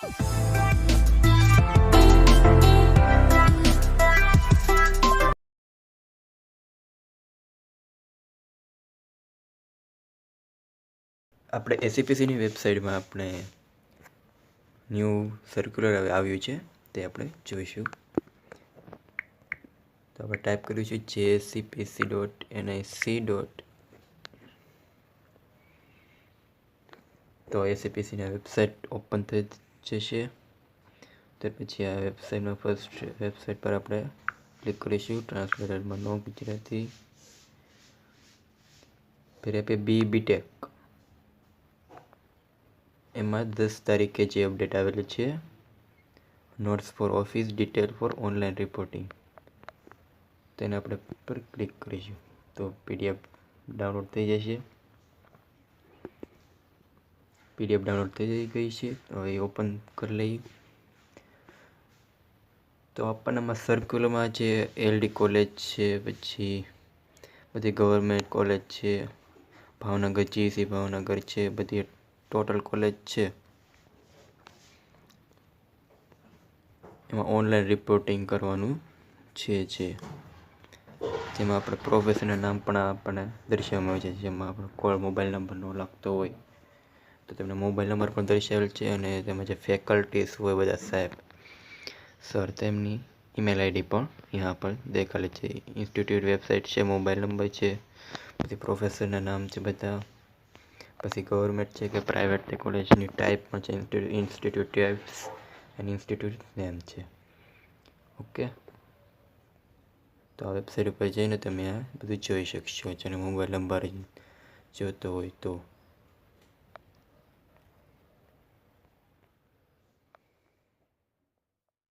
આપણે એસીપીસીની વેબસાઇટમાં આપણે new circular આવ્યું છે તે આપણે જોઈશું. તો આપણે ટાઈપ કરીશું JSCPC.nic. તો એસીપીસીની વેબસાઇટ ઓપન થઈ જશે. તો પછી આ વેબસાઇટમાં ફર્સ્ટ વેબસાઇટ પર આપણે ક્લિક કરીશું. ટ્રાન્સલેટરમાં નો ગુજરાતી, फिर यहाँ पे BTech એમાં 10 તારીખે જે અપડેટ આવેલી છે, notes for office detail for online reporting, તેને આપણે પર ક્લિક કરીશું. તો પીડીએફ ડાઉનલોડ થઈ જશે. પીડીએફ ડાઉનલોડ થઈ ગઈ છે. તો એ ઓપન કરી લઈએ. તો આપણને સર્ક્યુલરમાં જે એલડી કોલેજ છે, પછી બધી ગવર્મેન્ટ કોલેજ છે, ભાવનગર જીસી ભાવનગર છે, બધી ટોટલ કોલેજ છે, એમાં ઓનલાઈન રિપોર્ટિંગ કરવાનું છે. જેમાં આપણે પ્રોફેશનલ નામ પણ આપણને દર્શાવવામાં આવે છે. જેમાં આપણો કોલ મોબાઈલ નંબર ન લાગતો હોય તો તેમને મોબાઈલ નંબર પણ દર્શાવેલ છે. અને તેમાં જે ફેકલ્ટીઝ હોય બધા સાહેબ સર તેમની ઈમેલ આઈડી પણ यहाँ पर દેખાડે છે. ઇન્સ્ટિટ્યૂટ વેબસાઇટ છે, મોબાઈલ નંબર છે, પછી પ્રોફેસરના નામ છે બધા, પછી ગવર્મેન્ટ છે કે પ્રાઇવેટ તે કોલેજની ટાઈપ પણ છે, institute types and institute name છે. ઓકે, તો આ વેબસાઇટ ઉપર જઈને તમે આ બધું જોઈ શકશો. જેને મોબાઈલ નંબર જોતો હોય તો